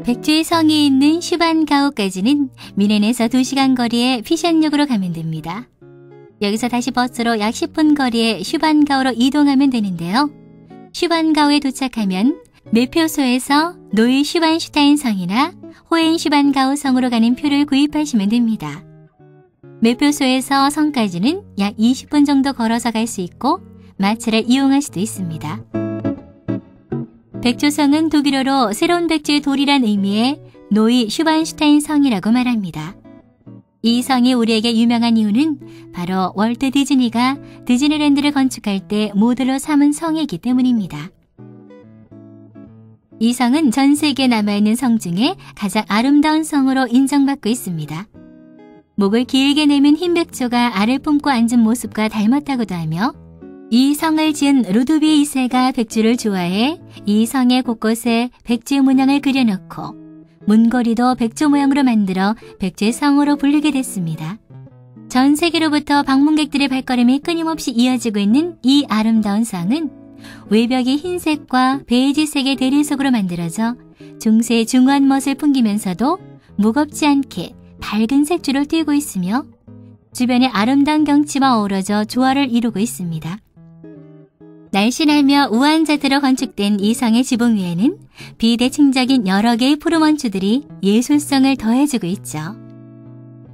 백조의 성이 있는 슈반가오까지는 미넨에서 2시간 거리의 피샨역으로 가면 됩니다. 여기서 다시 버스로 약 10분 거리의 슈반가오로 이동하면 되는데요. 슈반가오에 도착하면 매표소에서 노이 슈반슈타인 성이나 호엔 슈반가오 성으로 가는 표를 구입하시면 됩니다. 매표소에서 성까지는 약 20분 정도 걸어서 갈 수 있고 마차를 이용할 수도 있습니다. 백조성은 독일어로 새로운 백조의 돌이란 의미의 노이 슈반슈타인 성이라고 말합니다. 이 성이 우리에게 유명한 이유는 바로 월트 디즈니가 디즈니랜드를 건축할 때 모델로 삼은 성이기 때문입니다. 이 성은 전 세계에 남아있는 성 중에 가장 아름다운 성으로 인정받고 있습니다. 목을 길게 내민 흰 백조가 알을 품고 앉은 모습과 닮았다고도 하며 이 성을 지은 루드비 2세가 백조를 좋아해 이 성의 곳곳에 백조의 문양을 그려놓고 문고리도 백조 모양으로 만들어 백조의 성으로 불리게 됐습니다. 전 세계로부터 방문객들의 발걸음이 끊임없이 이어지고 있는 이 아름다운 성은 외벽이 흰색과 베이지색의 대리석으로 만들어져 중세 중후한 멋을 풍기면서도 무겁지 않게 밝은 색조를 띠고 있으며 주변의 아름다운 경치와 어우러져 조화를 이루고 있습니다. 날씬하며 우아한 자태로 건축된 이 성의 지붕 위에는 비대칭적인 여러 개의 푸른 원추들이 예술성을 더해주고 있죠.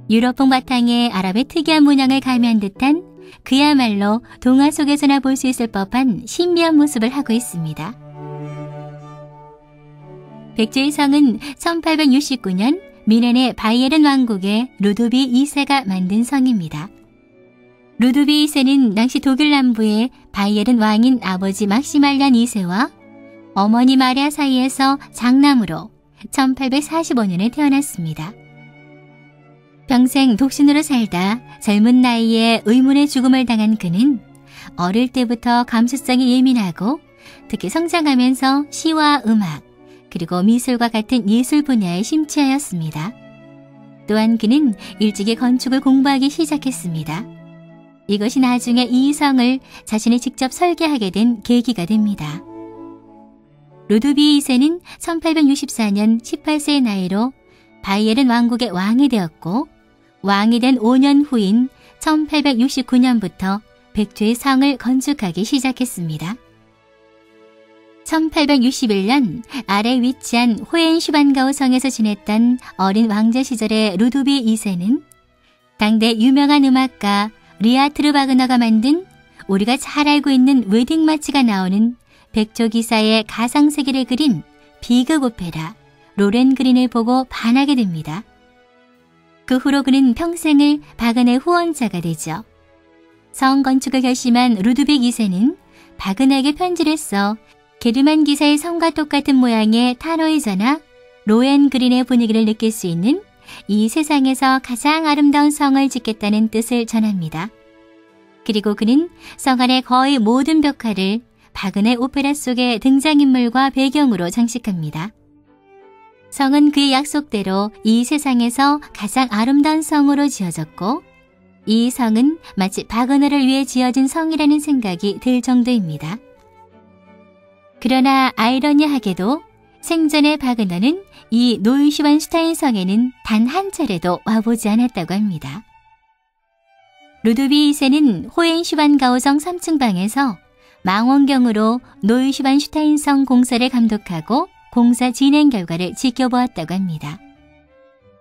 유럽풍 바탕에 아랍의 특이한 문양을 가미한 듯한 그야말로 동화 속에서나 볼 수 있을 법한 신비한 모습을 하고 있습니다. 백조의 성은 1869년 미넨의 바이에른 왕국의 루드비 2세가 만든 성입니다. 루드비 2세는 당시 독일 남부의 바이에른 왕인 아버지 막시말리안 2세와 어머니 마리아 사이에서 장남으로 1845년에 태어났습니다. 평생 독신으로 살다 젊은 나이에 의문의 죽음을 당한 그는 어릴 때부터 감수성이 예민하고 특히 성장하면서 시와 음악 그리고 미술과 같은 예술 분야에 심취하였습니다. 또한 그는 일찍이 건축을 공부하기 시작했습니다. 이것이 나중에 이 성을 자신이 직접 설계하게 된 계기가 됩니다. 루드비 2세는 1864년 18세의 나이로 바이에른 왕국의 왕이 되었고 왕이 된 5년 후인 1869년부터 백조의 성을 건축하기 시작했습니다. 1861년 아래 위치한 호엔 슈반가오 성에서 지냈던 어린 왕자 시절의 루드비 2세는 당대 유명한 음악가 리하트르 바그너가 만든 우리가 잘 알고 있는 웨딩 마치가 나오는 백조 기사의 가상세계를 그린 비극 오페라 로렌그린을 보고 반하게 됩니다. 그 후로 그는 평생을 바그너의 후원자가 되죠. 성 건축을 결심한 루드빅 2세는 바그너에게 편지를 써 게르만 기사의 성과 똑같은 모양의 타노이저나 로엔그린의 분위기를 느낄 수 있는 이 세상에서 가장 아름다운 성을 짓겠다는 뜻을 전합니다. 그리고 그는 성 안의 거의 모든 벽화를 바그너의 오페라 속의 등장인물과 배경으로 장식합니다. 성은 그의 약속대로 이 세상에서 가장 아름다운 성으로 지어졌고 이 성은 마치 바그너를 위해 지어진 성이라는 생각이 들 정도입니다. 그러나 아이러니하게도 생전의 바그너는 이 노이슈반슈타인 성에는 단 한 차례도 와보지 않았다고 합니다. 루드비 2세는 호엔슈반가오성 3층 방에서 망원경으로 노이슈반슈타인 성 공사를 감독하고 공사 진행 결과를 지켜보았다고 합니다.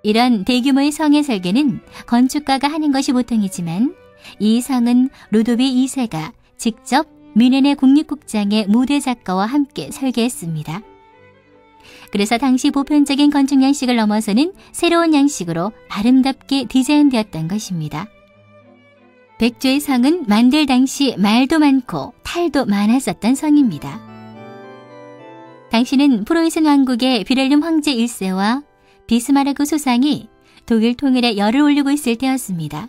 이런 대규모의 성의 설계는 건축가가 하는 것이 보통이지만 이 성은 루드비 2세가 직접 뮌헨의 국립극장의 무대 작가와 함께 설계했습니다. 그래서 당시 보편적인 건축 양식을 넘어서는 새로운 양식으로 아름답게 디자인되었던 것입니다. 백조의 성은 만들 당시 말도 많고 탈도 많았었던 성입니다. 당시는 프로이센 왕국의 뷰렐름 황제 1세와 비스마르크 수상이 독일 통일에 열을 올리고 있을 때였습니다.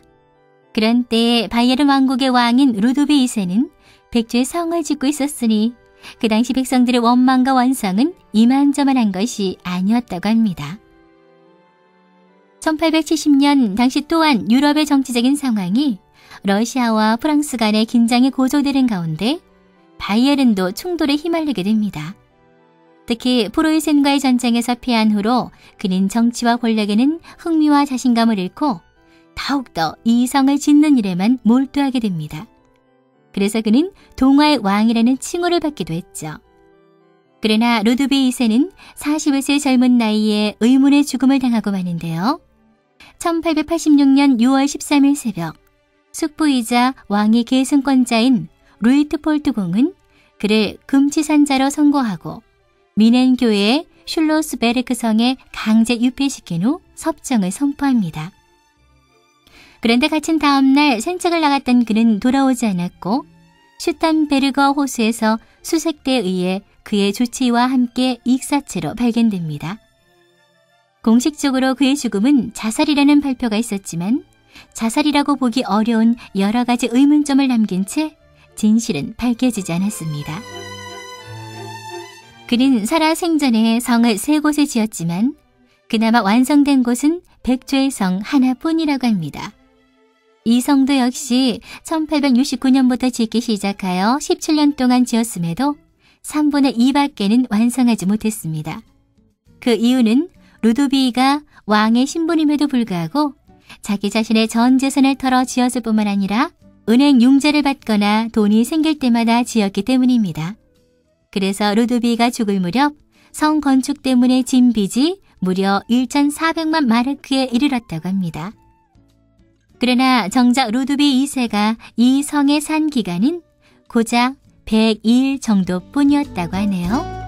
그런 때에 바이에른 왕국의 왕인 루드비 2세는 백조의 성을 짓고 있었으니 그 당시 백성들의 원망과 원성은 이만저만한 것이 아니었다고 합니다. 1870년 당시 또한 유럽의 정치적인 상황이 러시아와 프랑스 간의 긴장이 고조되는 가운데 바이에른도 충돌에 휘말리게 됩니다. 특히 프로이센과의 전쟁에서 패한 후로 그는 정치와 권력에는 흥미와 자신감을 잃고 더욱더 이 성을 짓는 일에만 몰두하게 됩니다. 그래서 그는 동화의 왕이라는 칭호를 받기도 했죠. 그러나 루드빅 2세는 41세 젊은 나이에 의문의 죽음을 당하고 마는데요. 1886년 6월 13일 새벽, 숙부이자 왕의 계승권자인 루이트폴트 공은 그를 금치산자로 선고하고 미넨 교회의 슐로스베르크 성에 강제 유폐시킨 후 섭정을 선포합니다. 그런데 갇힌 다음 날 산책을 나갔던 그는 돌아오지 않았고 슈탄베르거 호수에서 수색대에 의해 그의 조치와 함께 익사체로 발견됩니다. 공식적으로 그의 죽음은 자살이라는 발표가 있었지만 자살이라고 보기 어려운 여러 가지 의문점을 남긴 채 진실은 밝혀지지 않았습니다. 그는 살아 생전에 성을 3곳에 지었지만 그나마 완성된 곳은 백조의 성 하나뿐이라고 합니다. 이 성도 역시 1869년부터 짓기 시작하여 17년 동안 지었음에도 3분의 2밖에는 완성하지 못했습니다. 그 이유는 루도비가 왕의 신분임에도 불구하고 자기 자신의 전 재산을 털어 지었을 뿐만 아니라 은행 융자를 받거나 돈이 생길 때마다 지었기 때문입니다. 그래서 루도비가 죽을 무렵 성 건축 때문에 진 빚이 무려 1,400만 마르크에 이르렀다고 합니다. 그러나 정작 루드빅 2세가 이 성에 산 기간은 고작 102일 정도뿐이었다고 하네요.